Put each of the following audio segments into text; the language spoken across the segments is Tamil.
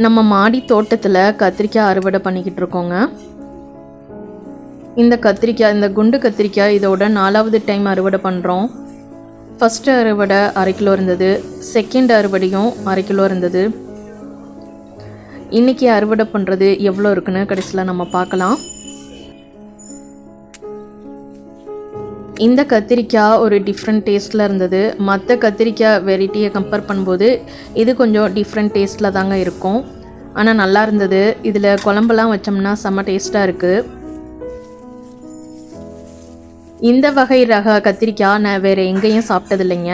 நம்ம மாடி தோட்டத்தில் கத்திரிக்காய் அறுவடை பண்ணிக்கிட்டு இருக்கோங்க. இந்த கத்திரிக்காய், இந்த குண்டு கத்திரிக்காய் இதோட 4வது டைம் அறுவடை பண்ணுறோம். ஃபஸ்ட்டு அறுவடை 1/2 கிலோ இருந்தது, செகண்ட் அறுவடையும் 1/2 கிலோ இருந்தது. இன்றைக்கி அறுவடை பண்ணுறது எவ்வளோ இருக்குன்னு கடைசியில் நம்ம பார்க்கலாம். இந்த கத்திரிக்காய் ஒரு டிஃப்ரெண்ட் டேஸ்ட்டில் இருந்தது. மற்ற கத்திரிக்காய் வெரைட்டியை கம்பேர் பண்ணும்போது இது கொஞ்சம் டிஃப்ரெண்ட் டேஸ்ட்டில் தாங்க இருக்கும். ஆனால் நல்லா இருந்தது. இதில் குழம்பெல்லாம் வச்சோம்னா செம்ம டேஸ்ட்டாக இருக்குது. இந்த வகை ரக கத்திரிக்காய் நான் வேறு எங்கேயும் சாப்பிட்டது இல்லைங்க.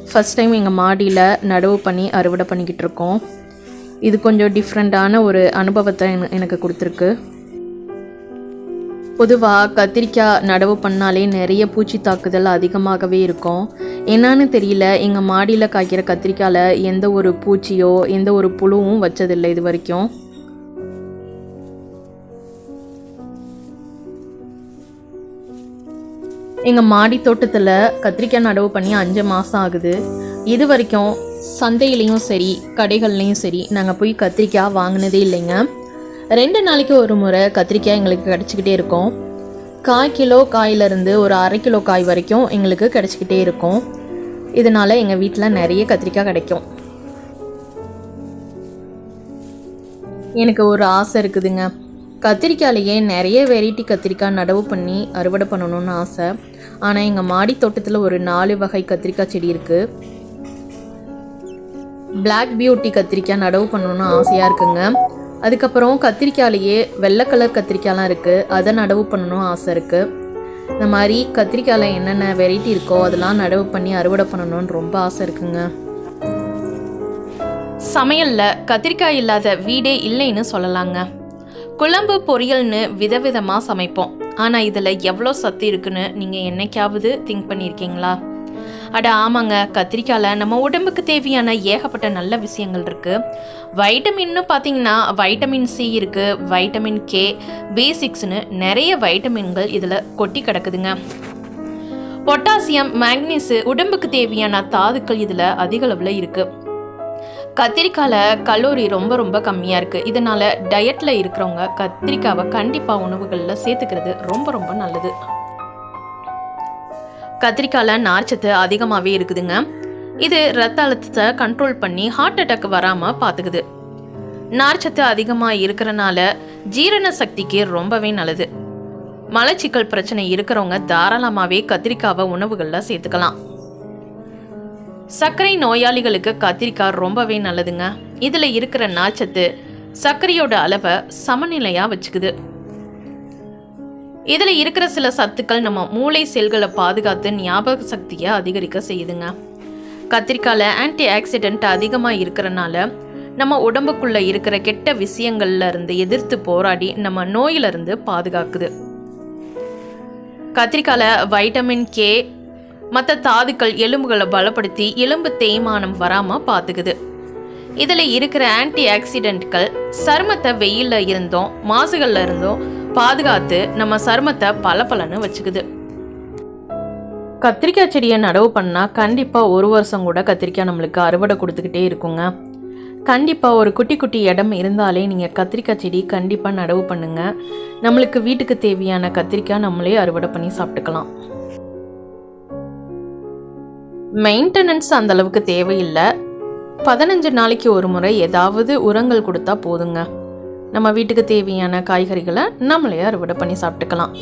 ஃபஸ்ட் டைம் எங்கள் மாடியில் நடவு பண்ணி அறுவடை பண்ணிக்கிட்டு இருக்கோம். இது கொஞ்சம் டிஃப்ரெண்ட்டான ஒரு அனுபவத்தை எனக்கு கொடுத்துருக்கு. பொதுவாக கத்திரிக்காய் நடவு பண்ணாலே நிறைய பூச்சி தாக்குதல் அதிகமாகவே இருக்கும். என்னன்னு தெரியல, எங்கள் மாடியில் காய்க்கிற கத்திரிக்காயில் எந்த ஒரு பூச்சியோ எந்த ஒரு புழுவும் வச்சதில்லை இது வரைக்கும். எங்கள் மாடி தோட்டத்தில் கத்திரிக்காய் நடவு பண்ணி 5 மாதம் ஆகுது. இது வரைக்கும் சந்தையிலையும் சரி கடைகள்லையும் சரி நாங்கள் போய் கத்திரிக்காய் வாங்கினதே இல்லைங்க. 2 நாளைக்கு ஒரு முறை கத்திரிக்காய் எங்களுக்கு கிடச்சிக்கிட்டே இருக்கும். 1/4 கிலோ காயிலிருந்து ஒரு 1/2 கிலோ காய் வரைக்கும் எங்களுக்கு கிடச்சிக்கிட்டே இருக்கும். இதனால் எங்கள் வீட்டில் நிறைய கத்திரிக்காய் கிடைக்கும். எனக்கு ஒரு ஆசை இருக்குதுங்க. கத்திரிக்காயிலேயே நிறைய வெரைட்டி கத்திரிக்காய் நடவு பண்ணி அறுவடை பண்ணணும்னு ஆசை. ஆனால் எங்கள் மாடி தோட்டத்தில் ஒரு 4 வகை கத்திரிக்காய் செடி இருக்குது. பிளாக் பியூட்டி கத்திரிக்காய் நடவு பண்ணணும்னு ஆசையாக இருக்குங்க. அதுக்கப்புறம் கத்திரிக்காயிலேயே வெள்ளை கலர் கத்திரிக்காயெலாம் இருக்குது, அதை நடவு பண்ணணும் ஆசை இருக்குது. இந்த மாதிரி கத்திரிக்காயில் என்னென்ன வெரைட்டி இருக்கோ அதெல்லாம் நடவு பண்ணி அறுவடை பண்ணணும்னு ரொம்ப ஆசை இருக்குங்க. சமையலில் கத்திரிக்காய் இல்லாத வீடே இல்லைன்னு சொல்லலாங்க. குழம்பு பொரியல்னு விதவிதமாக சமைப்போம். ஆனால் இதில் எவ்வளோ சத்து இருக்குன்னு நீங்கள் என்னைக்காவது திங்க் பண்ணியிருக்கீங்களா? அட ஆமாங்க, கத்திரிக்காயில் நம்ம உடம்புக்கு தேவையான ஏகப்பட்ட நல்ல விஷயங்கள் இருக்குது. வைட்டமின்னு பார்த்தீங்கன்னா வைட்டமின் சி இருக்குது, வைட்டமின் கே, B6ன்னு நிறைய வைட்டமின்கள் இதில் கொட்டி கிடக்குதுங்க. பொட்டாசியம், மேக்னீஸு, உடம்புக்கு தேவையான தாதுக்கள் இதில் அதிக அளவில் இருக்குது. கத்திரிக்காயில் கலோரி ரொம்ப ரொம்ப கம்மியாக இருக்குது. இதனால் டயட்டில் இருக்கிறவங்க கத்திரிக்காவை கண்டிப்பாக உணவுகளில் சேர்த்துக்கிறது ரொம்ப ரொம்ப நல்லது. கத்திரிக்காயில் நார்ச்சத்து அதிகமாகவே இருக்குதுங்க. இது ரத்த அழுத்தத்தை கண்ட்ரோல் பண்ணி ஹார்ட் அட்டாக் வராமல் பார்த்துக்குது. நார்ச்சத்து அதிகமாக இருக்கிறனால ஜீரண சக்திக்கு ரொம்பவே நல்லது. மலச்சிக்கல் பிரச்சனை இருக்கிறவங்க தாராளமாகவே கத்திரிக்காவை உணவுகளில் சேர்த்துக்கலாம். சர்க்கரை நோயாளிகளுக்கு கத்திரிக்காய் ரொம்பவே நல்லதுங்க. இதில் இருக்கிற நார்ச்சத்து சர்க்கரையோட அளவை சமநிலையாக வச்சுக்குது. இதில் இருக்கிற சில சத்துக்கள் நம்ம மூளை செல்களை பாதுகாத்து ஞாபக சக்தியை அதிகரிக்க செய்யுதுங்க. கத்திரிக்காயில் ஆன்டி ஆக்சிடென்ட் அதிகமாக இருக்கிறனால நம்ம உடம்புக்குள்ளே இருக்கிற கெட்ட விஷயங்கள்ல இருந்து எதிர்த்து போராடி நம்ம நோயிலிருந்து பாதுகாக்குது. கத்திரிக்காயில் வைட்டமின் கே மற்ற தாதுக்கள் எலும்புகளை பலப்படுத்தி எலும்பு தேய்மானம் வராமல் பார்த்துக்குது. இதில் இருக்கிற ஆன்டி ஆக்சிடென்ட்கள் சருமத்தை வெயிலில் இருந்தோம் மாசுகளில் இருந்தோம் பாதுகாத்து நம்ம சருமத்தை பலன்னு வச்சுக்குது. கத்திரிக்காய் செடியை நடவு பண்ணால் கண்டிப்பாக 1 வருஷம் கூட கத்திரிக்காய் நம்மளுக்கு அறுவடை கொடுத்துக்கிட்டே இருக்குங்க. கண்டிப்பாக ஒரு குட்டி குட்டி இடம் இருந்தாலே நீங்கள் கத்திரிக்காய் செடி கண்டிப்பாக நடவு பண்ணுங்கள். நம்மளுக்கு வீட்டுக்கு தேவையான கத்திரிக்காய் நம்மளே அறுவடை பண்ணி சாப்பிட்டுக்கலாம். மெயின்டெனன்ஸ் அந்தளவுக்கு தேவையில்லை. 15 நாளைக்கு ஒரு முறை ஏதாவது உரங்கள் கொடுத்தா போதுங்க. நம்ம வீட்டுக்கு தேவையான காய்கறிகளை நம்மளே அறுவடை பண்ணி சாப்பிட்டுக்கலாம்.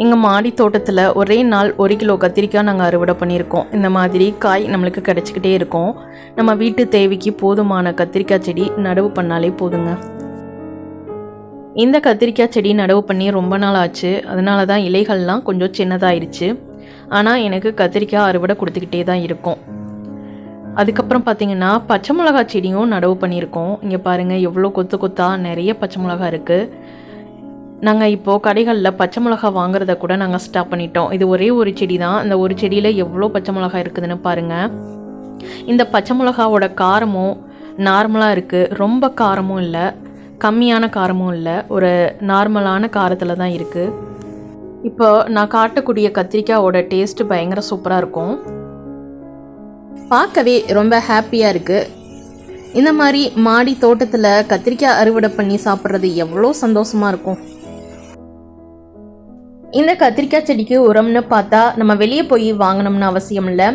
எங்கள் மாடி தோட்டத்தில் ஒரே நாள் 1 கிலோ கத்திரிக்காய் நாங்கள் அறுவடை பண்ணியிருக்கோம். இந்த மாதிரி காய் நம்மளுக்கு கிடச்சிக்கிட்டே இருக்கும். நம்ம வீட்டு தேவைக்கு போதுமான கத்திரிக்காய் செடி நடவு பண்ணாலே போதுங்க. இந்த கத்திரிக்காய் செடி நடவு பண்ணி ரொம்ப நாள் ஆச்சு. அதனால தான் இலைகள்லாம் கொஞ்சம் சின்னதாயிருச்சு. ஆனால் எனக்கு கத்திரிக்காய் அறுவடை கொடுத்துக்கிட்டே தான் இருக்கும். அதுக்கப்புறம் பார்த்திங்கன்னா பச்சை மிளகா செடியும் நடவு பண்ணியிருக்கோம். இங்கே பாருங்கள் எவ்வளோ கொத்து கொத்தாக நிறைய பச்சை மிளகா இருக்குது. நாங்கள் இப்போது கடைகளில் பச்சை மிளகா வாங்குறத கூட நாங்கள் ஸ்டாப் பண்ணிட்டோம். இது ஒரே ஒரு செடி தான். அந்த ஒரு செடியில் எவ்வளோ பச்சை மிளகா இருக்குதுன்னு பாருங்கள். இந்த பச்சை மிளகாவோட காரமும் நார்மலாக இருக்குது. ரொம்ப காரமும் இல்லை, கம்மியான காரமும் இல்லை, ஒரு நார்மலான காரத்தில் தான் இருக்குது. இப்போ நான் காட்டக்கூடிய கத்திரிக்காயோட டேஸ்ட்டு பயங்கர சூப்பராக இருக்கும். பார்க்கவே ரொம்ப ஹாப்பியாக இருக்குது. இந்த மாதிரி மாடி தோட்டத்தில் கத்திரிக்காய் அறுவடை பண்ணி சாப்பிட்றது எவ்வளோ சந்தோஷமாக இருக்கும். இந்த கத்திரிக்காய் செடிக்கு உரம்னு பார்த்தா நம்ம வெளியே போய் வாங்கணும்னு அவசியம் இல்லை.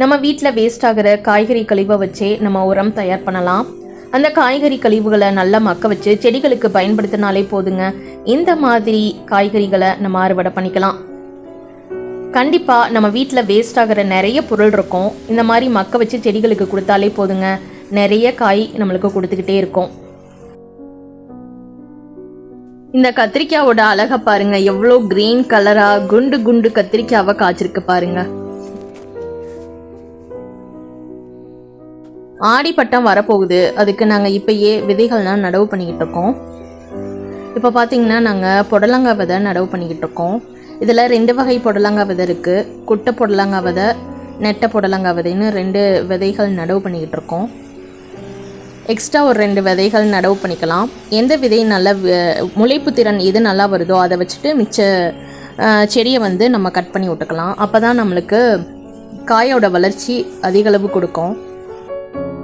நம்ம வீட்டில் வேஸ்ட் ஆகிற காய்கறி கழிவை வச்சே நம்ம உரம் தயார் பண்ணலாம். அந்த காய்கறி கழிவுகளை நல்லா மக்க வச்சு செடிகளுக்கு பயன்படுத்தினாலே போதுங்க. இந்த மாதிரி காய்கறிகளை நம்ம அறுவடை பண்ணிக்கலாம். கண்டிப்பாக நம்ம வீட்டில் வேஸ்ட் ஆகிற நிறைய பொருள் இருக்கும். இந்த மாதிரி மக்க வச்சு செடிகளுக்கு கொடுத்தாலே போதுங்க, நிறைய காய் நம்மளுக்கு கொடுத்துக்கிட்டே இருக்கும். இந்த கத்திரிக்காயோட அழகை பாருங்க, எவ்வளோ கிரீன் கலரா குண்டு குண்டு கத்திரிக்காவை காய்ச்சிருக்கு பாருங்க. ஆடிப்பட்டம் வரப்போகுது, அதுக்கு நாங்கள் இப்பயே விதைகள்லாம் நடவு பண்ணிக்கிட்டு இருக்கோம். இப்போ பார்த்தீங்கன்னா நாங்கள் புடலங்காய் விதை நடவு பண்ணிக்கிட்டு இருக்கோம். இதில் 2 வகை புடலங்காய் விதை இருக்குது. குட்டை புடலங்காய் விதை, நெட்டை புடலங்காய் விதைன்னு 2 விதைகள் நடவு பண்ணிக்கிட்டு இருக்கோம். எக்ஸ்ட்ரா ஒரு 2 விதைகள் நடவு பண்ணிக்கலாம். எந்த விதை நல்ல முளைப்பு திறன் எது நல்லா வருதோ அதை வச்சுட்டு மிச்ச செடியை நம்ம கட் பண்ணி விட்டுக்கலாம். அப்போ தான் நம்மளுக்கு காயோட வளர்ச்சி அதிகளவு கொடுக்கும்.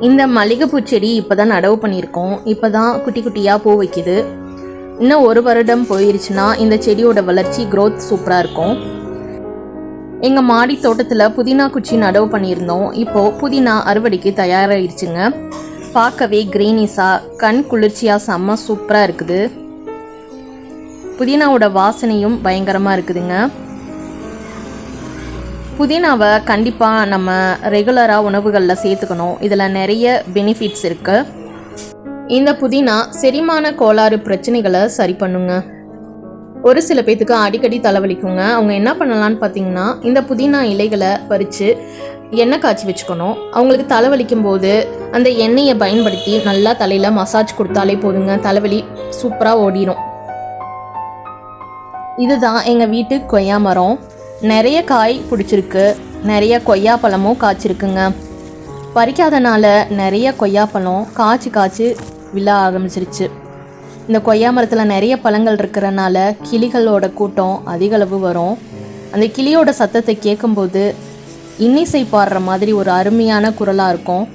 இந்த மல்லிகைப்பூ செடி இப்போ தான் நடவு பண்ணியிருக்கோம். இப்போ தான் குட்டி குட்டியாக பூ வைக்குது. இன்னும் 1 வருடம் போயிருச்சுன்னா இந்த செடியோட வளர்ச்சி க்ரோத் சூப்பராக இருக்கும். எங்கள் மாடி தோட்டத்தில் புதினா குச்சி நடவு பண்ணியிருந்தோம். இப்போது புதினா அறுவடைக்கு தயாராகிடுச்சுங்க. பார்க்கவே கிரீனிஸாக கண் குளிர்ச்சியாக செம்ம சூப்பராக இருக்குது. புதினாவோட வாசனையும் பயங்கரமாக இருக்குதுங்க. புதினாவை கண்டிப்பாக நம்ம ரெகுலராக உணவுகளில் சேர்த்துக்கணும். இதில் நிறைய பெனிஃபிட்ஸ் இருக்குது. இந்த புதினா செரிமான கோளாறு பிரச்சனைகளை சரி பண்ணுங்க. ஒரு சில பேத்துக்கு அடிக்கடி தலைவலிக்குங்க. அவங்க என்ன பண்ணலான்னு பார்த்தீங்கன்னா, இந்த புதினா இலைகளை பறித்து எண்ணெய் காய்ச்சி வச்சுக்கணும். அவங்களுக்கு தலைவலிக்கும் போது அந்த எண்ணெயை பயன்படுத்தி நல்லா தலையில் மசாஜ் கொடுத்தாலே போதுங்க, தலைவலி சூப்பராக ஓடிடும். இதுதான் எங்கள் வீட்டு கொய்யா மரம். நிறைய காய் பிடிச்சிருக்கு, நிறைய கொய்யா பழமும் காய்ச்சிருக்குங்க. பறிக்காதனால நிறைய கொய்யாப்பழம் காய்ச்சி விழ ஆரம்பிச்சிருச்சு. இந்த கொய்யா மரத்தில் நிறைய பழங்கள் இருக்கிறனால கிளிகளோட கூட்டம் அதிகளவு வரும். அந்த கிளியோட சத்தத்தை கேட்கும்போது இன்னிசை பாடுற மாதிரி ஒரு அருமையான குரலாக இருக்கும்.